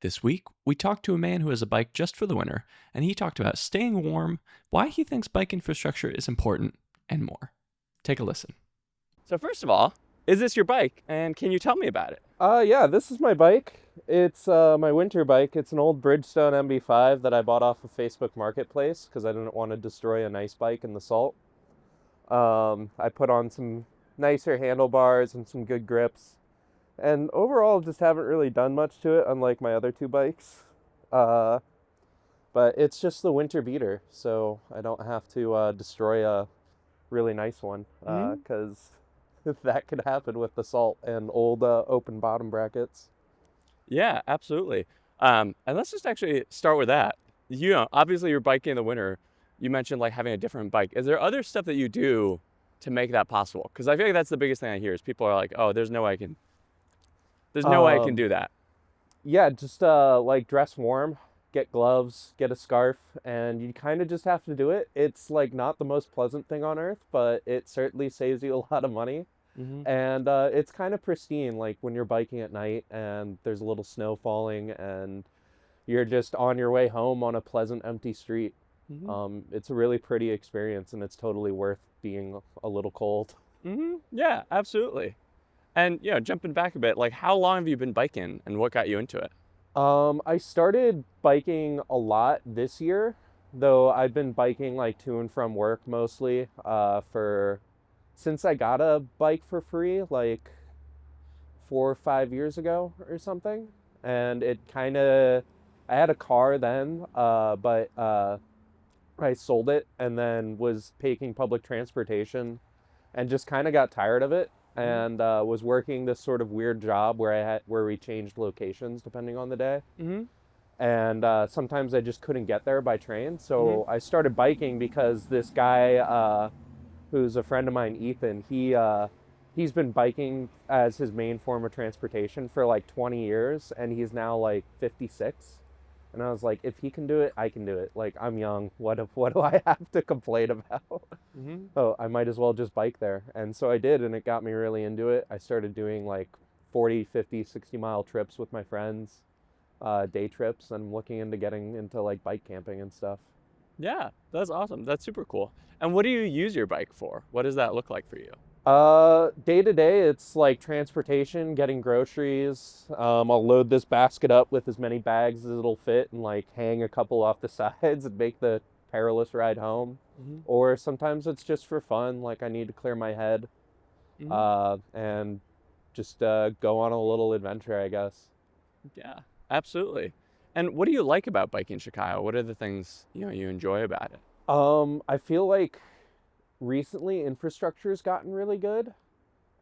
This week, we talked to a man who has a bike just for the winter, and he talked about staying warm, why he thinks bike infrastructure is important, and more. Take a listen. So first of all, is this your bike, and can you tell me about it? Yeah, this is my bike. It's my winter bike. It's an old Bridgestone MB5 that I bought off of Facebook Marketplace because I didn't want to destroy a nice bike in the salt. I put on some nicer handlebars and some good grips. And overall, just haven't really done much to it, unlike my other two bikes. But it's just the winter beater, so I don't have to destroy a really nice one, because that could happen with the salt and old open bottom brackets. Yeah, absolutely. And let's just actually start with that. Obviously you're biking in the winter. You mentioned like having a different bike. Is there other stuff that you do to make that possible? Because I feel like that's the biggest thing I hear is people are like, oh, there's no way I can do that. Yeah, just like dress warm, get gloves, get a scarf, and you kind of just have to do it. It's like not the most pleasant thing on earth, but it certainly saves you a lot of money. Mm-hmm. And it's kind of pristine, like when you're biking at night and there's a little snow falling and you're just on your way home on a pleasant empty street. Mm-hmm. It's a really pretty experience, and it's totally worth being a little cold. Mm-hmm. Yeah, absolutely. And jumping back a bit, like how long have you been biking and what got you into it? I started biking a lot this year, though I've been biking like to and from work mostly for since I got a bike for free like 4 or 5 years ago or something. And I had a car then, but I sold it and then was taking public transportation and just kind of got tired of it, and was working this sort of weird job where we changed locations depending on the day. Mm-hmm. And sometimes I just couldn't get there by train, so Mm-hmm. I started biking because this guy who's a friend of mine, Ethan, he's been biking as his main form of transportation for like 20 years, and he's now like 56. And I was like, if he can do it, I can do it. Like, I'm young. What do I have to complain about? Mm-hmm. Oh, I might as well just bike there. And so I did, and it got me really into it. I started doing like 40, 50, 60-mile trips with my friends, day trips, and I'm looking into getting into like bike camping and stuff. Yeah, that's awesome. That's super cool. And what do you use your bike for? What does that look like for you? Day to day, it's like transportation, getting groceries. I'll load this basket up with as many bags as it'll fit and like hang a couple off the sides and make the perilous ride home. Mm-hmm. Or sometimes it's just for fun, like I need to clear my head, Mm-hmm. and just go on a little adventure, I guess. Yeah, absolutely. And what do you like about biking Chicago? What are the things you enjoy about it? I feel like recently infrastructure's gotten really good.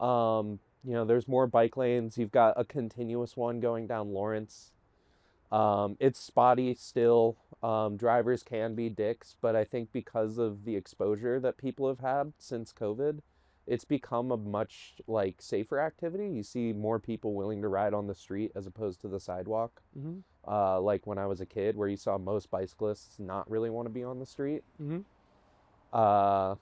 There's more bike lanes. You've got a continuous one going down Lawrence. It's spotty still. Drivers can be dicks, but I think because of the exposure that people have had since COVID, it's become a much like safer activity. You see more people willing to ride on the street as opposed to the sidewalk. Mm-hmm. Like when I was a kid, where you saw most bicyclists not really want to be on the street. Mm-hmm. Uh,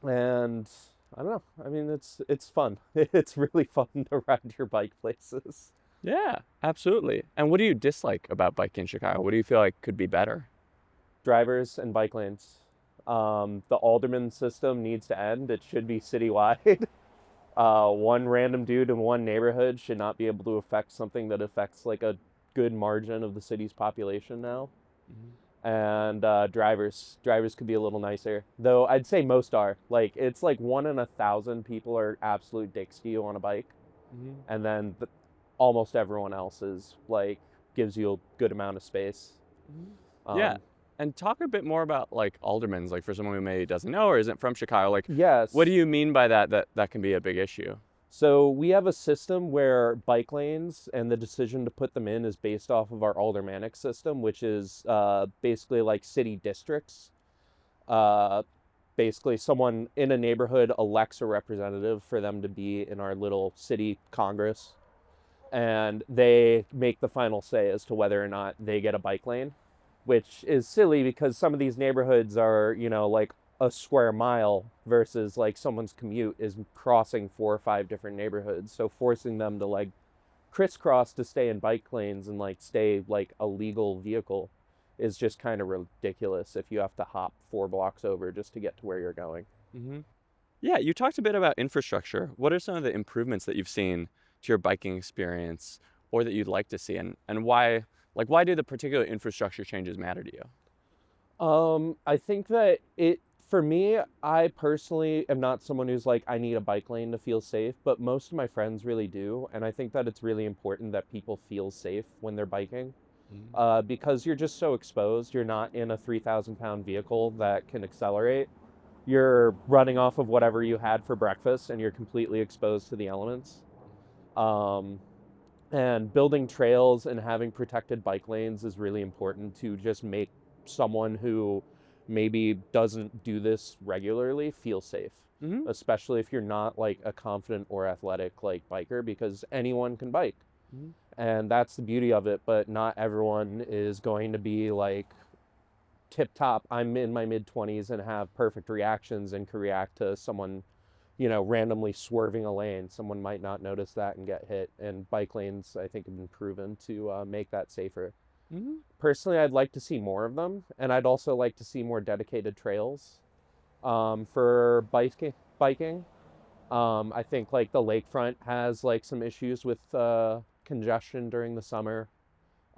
and I don't know. I mean, it's fun. It's really fun to ride your bike places. Yeah, absolutely. And what do you dislike about biking Chicago? What do you feel like could be better? Drivers and bike lanes. The alderman system needs to end. It should be citywide. One random dude in one neighborhood should not be able to affect something that affects like a good margin of the city's population now. Mm-hmm. And drivers could be a little nicer, though I'd say most are. Like, it's like 1 in 1,000 people are absolute dicks to you on a bike, Mm-hmm. and then almost everyone else is like gives you a good amount of space. Yeah. um And talk a bit more about like aldermans, like for someone who maybe doesn't know or isn't from Chicago, like yes. what do you mean by that can be a big issue? So we have a system where bike lanes and the decision to put them in is based off of our aldermanic system, which is basically like city districts. Uh, Basically, someone in a neighborhood elects a representative for them to be in our little city congress, and they make the final say as to whether or not they get a bike lane, which is silly because some of these neighborhoods are, like a square mile versus like someone's commute is crossing 4 or 5 different neighborhoods. So forcing them to like crisscross to stay in bike lanes and like stay like a legal vehicle is just kind of ridiculous if you have to hop 4 blocks over just to get to where you're going. Hmm. Yeah, you talked a bit about infrastructure. What are some of the improvements that you've seen to your biking experience or that you'd like to see, and why, like, why do the particular infrastructure changes matter to you? I think that for me, I personally am not someone who's like, I need a bike lane to feel safe, but most of my friends really do. And I think that it's really important that people feel safe when they're biking, Mhm. because you're just so exposed. You're not in a 3,000 pound vehicle that can accelerate. You're running off of whatever you had for breakfast and you're completely exposed to the elements. Um, and building trails and having protected bike lanes is really important to just make someone who maybe doesn't do this regularly feel safe, Mhm. especially if you're not like a confident or athletic like biker, because anyone can bike. Mhm. And that's the beauty of it, but not everyone is going to be like tip top. I'm in my mid 20s and have perfect reactions and can react to someone, randomly swerving a lane. Someone might not notice that and get hit. And bike lanes, I think, have been proven to make that safer. Mhm. Personally, I'd like to see more of them, and I'd also like to see more dedicated trails for biking. I think like the lakefront has like some issues with congestion during the summer.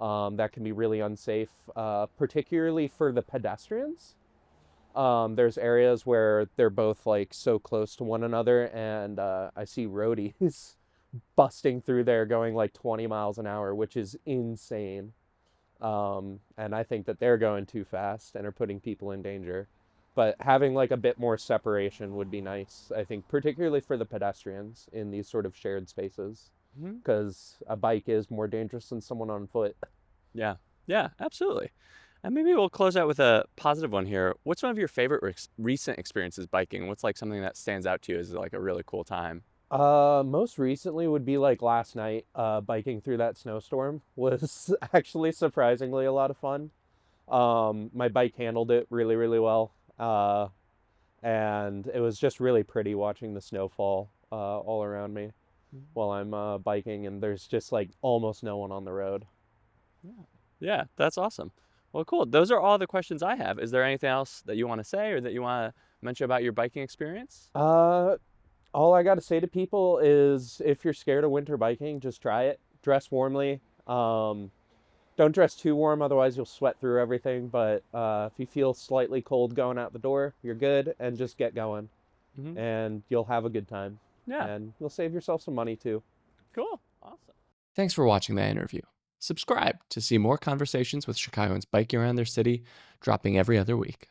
That can be really unsafe, particularly for the pedestrians. There's areas where they're both like so close to one another, and I see roadies busting through there going like 20 miles an hour, which is insane. And I think that they're going too fast and are putting people in danger. But having like a bit more separation would be nice, I think, particularly for the pedestrians in these sort of shared spaces, Mhm. because a bike is more dangerous than someone on foot. Yeah. Yeah, absolutely. And maybe we'll close out with a positive one here. What's one of your favorite recent experiences biking? What's like something that stands out to you as like a really cool time? Most recently would be like last night, biking through that snowstorm was actually surprisingly a lot of fun. My bike handled it really, really well. And it was just really pretty watching the snowfall all around me Mhm. while I'm biking, and there's just like almost no one on the road. Yeah. Yeah, that's awesome. Well, cool. Those are all the questions I have. Is there anything else that you want to say or that you want to mention about your biking experience? Uh, all I got to say to people is if you're scared of winter biking, just try it. Dress warmly. Don't dress too warm, otherwise you'll sweat through everything. But if you feel slightly cold going out the door, you're good, and just get going, Hmm. and you'll have a good time, Yeah, and you'll save yourself some money too. cool. Awesome. Thanks for watching that interview. Subscribe to see more conversations with Chicagoans biking around their city, dropping every other week.